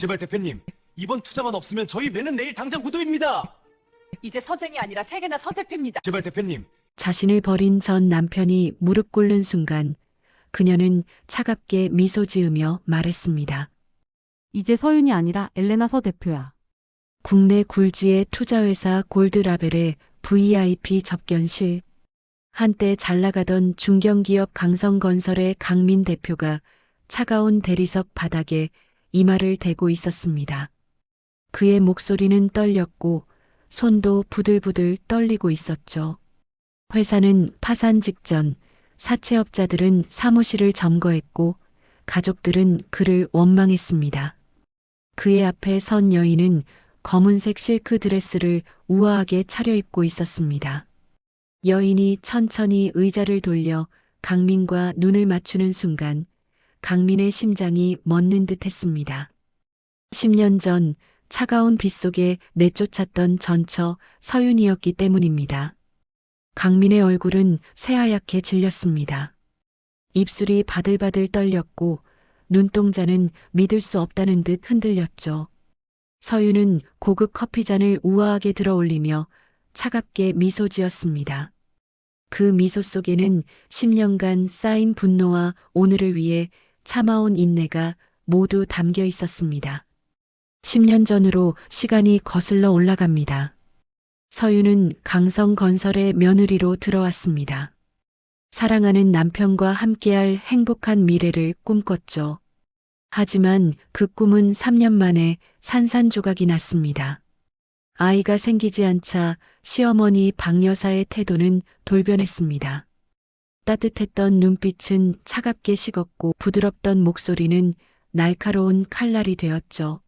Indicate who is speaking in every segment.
Speaker 1: 제발 대표님, 이번 투자만 없으면 저희 매는 내일 당장 무도입니다.
Speaker 2: 이제 서쟁이 아니라 세계나 서 대표입니다.
Speaker 1: 제발 대표님.
Speaker 3: 자신을 버린 전 남편이 무릎 꿇는 순간 그녀는 차갑게 미소 지으며 말했습니다.
Speaker 4: 이제 서윤이 아니라 엘레나 서 대표야.
Speaker 3: 국내 굴지의 투자회사 골드라벨의 VIP 접견실. 한때 잘 나가던 중견기업 강성건설의 강민 대표가 차가운 대리석 바닥에 이마를 대고 있었습니다. 그의 목소리는 떨렸고 손도 부들부들 떨리고 있었죠. 회사는 파산 직전, 사채업자들은 사무실을 점거했고 가족들은 그를 원망했습니다. 그의 앞에 선 여인은 검은색 실크 드레스를 우아하게 차려입고 있었습니다. 여인이 천천히 의자를 돌려 강민과 눈을 맞추는 순간 강민의 심장이 멎는 듯 했습니다. 10년 전 차가운 빗속에 내쫓았던 전처 서윤이었기 때문입니다. 강민의 얼굴은 새하얗게 질렸습니다. 입술이 바들바들 떨렸고 눈동자는 믿을 수 없다는 듯 흔들렸죠. 서윤은 고급 커피잔을 우아하게 들어 올리며 차갑게 미소 지었습니다. 그 미소 속에는 10년간 쌓인 분노와 오늘을 위해 참아온 인내가 모두 담겨 있었습니다. 10년 전으로 시간이 거슬러 올라갑니다. 서윤은 강성건설의 며느리로 들어왔습니다. 사랑하는 남편과 함께할 행복한 미래를 꿈꿨죠. 하지만 그 꿈은 3년 만에 산산조각이 났습니다. 아이가 생기지 않자 시어머니 박 여사의 태도는 돌변했습니다. 따뜻했던 눈빛은 차갑게 식었고 부드럽던 목소리는 날카로운 칼날이 되었죠.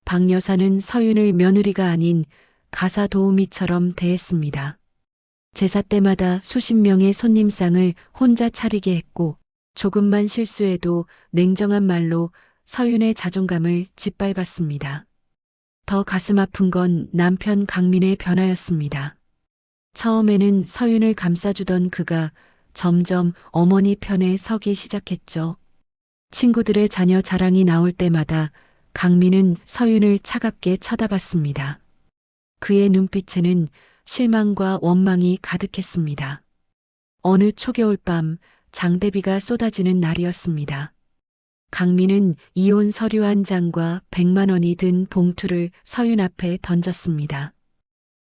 Speaker 3: 박 여사는 서윤을 며느리가 아닌 가사 도우미처럼 대했습니다. 제사 때마다 수십 명의 손님상을 혼자 차리게 했고 조금만 실수해도 냉정한 말로 서윤의 자존감을 짓밟았습니다. 더 가슴 아픈 건 남편 강민의 변화였습니다. 처음에는 서윤을 감싸주던 그가 점점 어머니 편에 서기 시작했죠. 친구들의 자녀 자랑이 나올 때마다 강민은 서윤을 차갑게 쳐다봤습니다. 그의 눈빛에는 실망과 원망이 가득했습니다. 어느 초겨울 밤 장대비가 쏟아지는 날이었습니다. 강민은 이혼 서류 한 장과 100만 원이 든 봉투를 서윤 앞에 던졌습니다.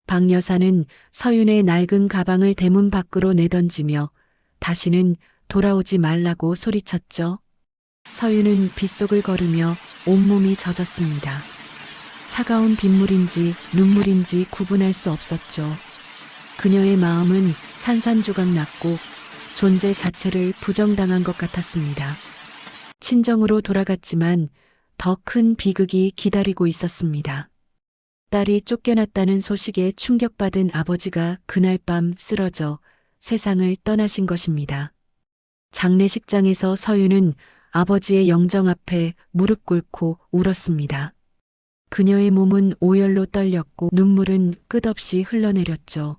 Speaker 3: 박 여사는 서윤의 낡은 가방을 대문 밖으로 내던지며 다시는 돌아오지 말라고 소리쳤죠. 서윤은 빗속을 걸으며 온몸이 젖었습니다. 차가운 빗물인지 눈물인지 구분할 수 없었죠. 그녀의 마음은 산산조각 났고 존재 자체를 부정당한 것 같았습니다. 친정으로 돌아갔지만 더 큰 비극이 기다리고 있었습니다. 딸이 쫓겨났다는 소식에 충격받은 아버지가 그날 밤 쓰러져 세상을 떠나신 것입니다. 장례식장에서 서윤은 아버지의 영정 앞에 무릎 꿇고 울었습니다. 그녀의 몸은 오열로 떨렸고 눈물은 끝없이 흘러내렸죠.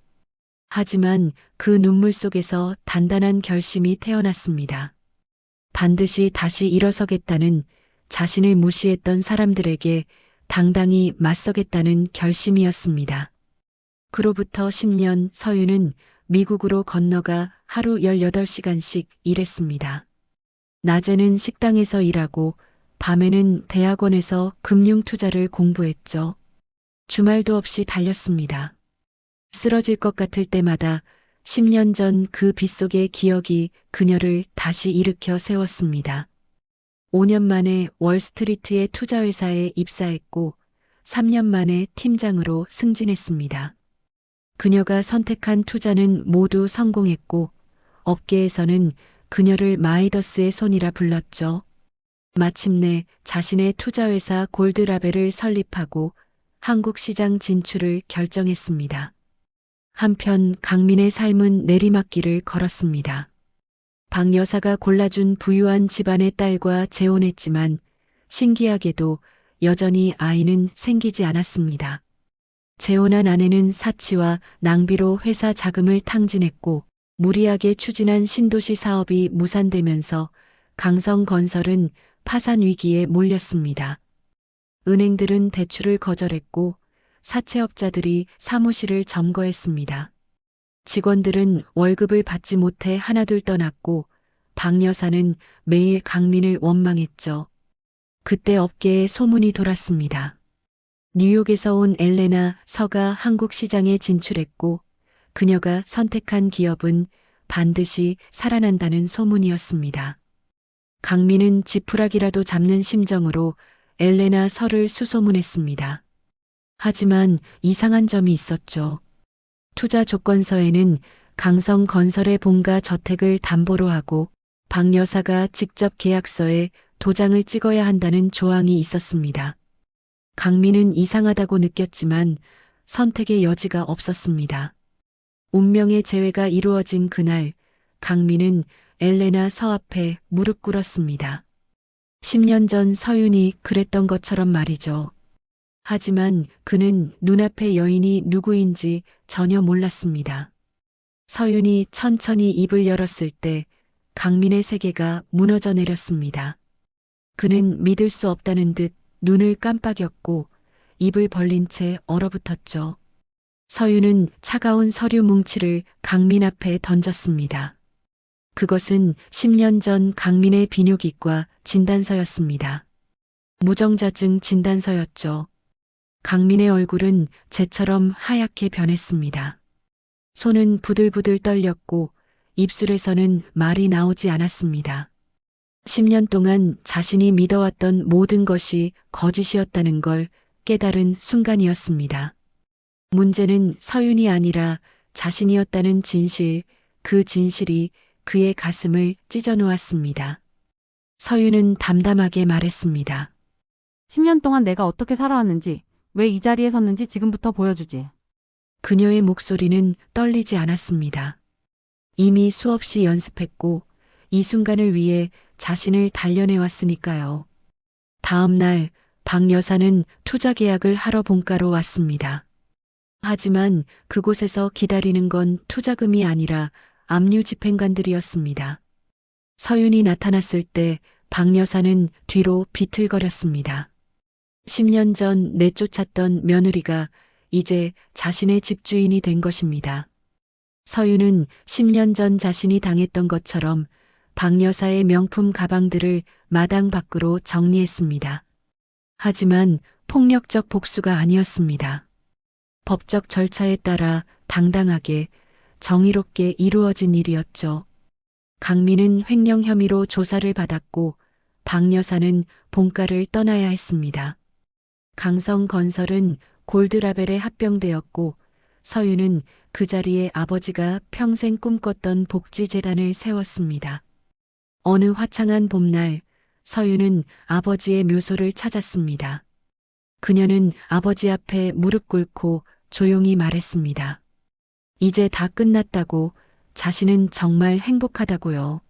Speaker 3: 하지만 그 눈물 속에서 단단한 결심이 태어났습니다. 반드시 다시 일어서겠다는 자신을 무시했던 사람들에게 당당히 맞서겠다는 결심이었습니다. 그로부터 10년 서윤은 미국으로 건너가 하루 18시간씩 일했습니다. 낮에는 식당에서 일하고 밤에는 대학원에서 금융투자를 공부했죠. 주말도 없이 달렸습니다. 쓰러질 것 같을 때마다 10년 전 그 빗속의 기억이 그녀를 다시 일으켜 세웠습니다. 5년 만에 월스트리트의 투자회사에 입사했고 3년 만에 팀장으로 승진했습니다. 그녀가 선택한 투자는 모두 성공했고 업계에서는 그녀를 마이더스의 손이라 불렀죠. 마침내 자신의 투자회사 골드라벨을 설립하고 한국 시장 진출을 결정했습니다. 한편 강민의 삶은 내리막길을 걸었습니다. 박 여사가 골라준 부유한 집안의 딸과 재혼했지만 신기하게도 여전히 아이는 생기지 않았습니다. 재혼한 아내는 사치와 낭비로 회사 자금을 탕진했고 무리하게 추진한 신도시 사업이 무산되면서 강성건설은 파산 위기에 몰렸습니다. 은행들은 대출을 거절했고 사채업자들이 사무실을 점거했습니다. 직원들은 월급을 받지 못해 하나둘 떠났고 박 여사는 매일 강민을 원망했죠. 그때 업계에 소문이 돌았습니다. 뉴욕에서 온 엘레나 서가 한국 시장에 진출했고 그녀가 선택한 기업은 반드시 살아난다는 소문이었습니다. 강민은 지푸라기라도 잡는 심정으로 엘레나 서를 수소문했습니다. 하지만 이상한 점이 있었죠. 투자 조건서에는 강성건설의 본가 저택을 담보로 하고 박 여사가 직접 계약서에 도장을 찍어야 한다는 조항이 있었습니다. 강민은 이상하다고 느꼈지만 선택의 여지가 없었습니다. 운명의 재회가 이루어진 그날, 강민은 엘레나 서 앞에 무릎 꿇었습니다. 10년 전 서윤이 그랬던 것처럼 말이죠. 하지만 그는 눈앞의 여인이 누구인지 전혀 몰랐습니다. 서윤이 천천히 입을 열었을 때 강민의 세계가 무너져 내렸습니다. 그는 믿을 수 없다는 듯 눈을 깜빡였고 입을 벌린 채 얼어붙었죠. 서윤은 차가운 서류 뭉치를 강민 앞에 던졌습니다. 그것은 10년 전 강민의 비뇨기과 진단서였습니다. 무정자증 진단서였죠. 강민의 얼굴은 재처럼 하얗게 변했습니다. 손은 부들부들 떨렸고 입술에서는 말이 나오지 않았습니다. 10년 동안 자신이 믿어왔던 모든 것이 거짓이었다는 걸 깨달은 순간이었습니다. 문제는 서윤이 아니라 자신이었다는 진실, 그 진실이 그의 가슴을 찢어놓았습니다. 서윤은 담담하게 말했습니다.
Speaker 4: 10년 동안 내가 어떻게 살아왔는지, 왜 이 자리에 섰는지 지금부터 보여주지.
Speaker 3: 그녀의 목소리는 떨리지 않았습니다. 이미 수없이 연습했고 이 순간을 위해 자신을 단련해왔으니까요. 다음 날 박 여사는 투자 계약을 하러 본가로 왔습니다. 하지만 그곳에서 기다리는 건 투자금이 아니라 압류 집행관들이었습니다. 서윤이 나타났을 때 박 여사는 뒤로 비틀거렸습니다. 10년 전 내쫓았던 며느리가 이제 자신의 집주인이 된 것입니다. 서윤은 10년 전 자신이 당했던 것처럼 박 여사의 명품 가방들을 마당 밖으로 정리했습니다. 하지만 폭력적 복수가 아니었습니다. 법적 절차에 따라 당당하게 정의롭게 이루어진 일이었죠. 강민은 횡령 혐의로 조사를 받았고 박 여사는 본가를 떠나야 했습니다. 강성건설은 골드라벨에 합병되었고 서윤은 그 자리에 아버지가 평생 꿈꿨던 복지재단을 세웠습니다. 어느 화창한 봄날 서윤은 아버지의 묘소를 찾았습니다. 그녀는 아버지 앞에 무릎 꿇고 조용히 말했습니다. 이제 다 끝났다고, 자신은 정말 행복하다고요.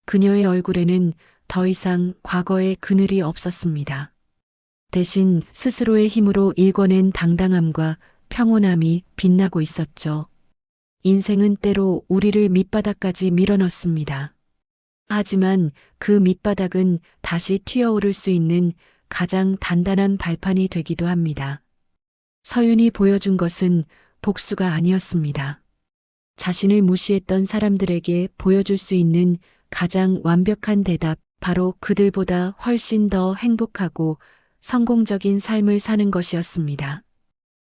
Speaker 3: 그녀의 얼굴에는 더 이상 과거의 그늘이 없었습니다. 대신 스스로의 힘으로 일궈낸 당당함과 평온함이 빛나고 있었죠. 인생은 때로 우리를 밑바닥까지 밀어넣습니다. 하지만 그 밑바닥은 다시 튀어오를 수 있는 가장 단단한 발판이 되기도 합니다. 서윤이 보여준 것은 복수가 아니었습니다. 자신을 무시했던 사람들에게 보여줄 수 있는 가장 완벽한 대답, 바로 그들보다 훨씬 더 행복하고 성공적인 삶을 사는 것이었습니다.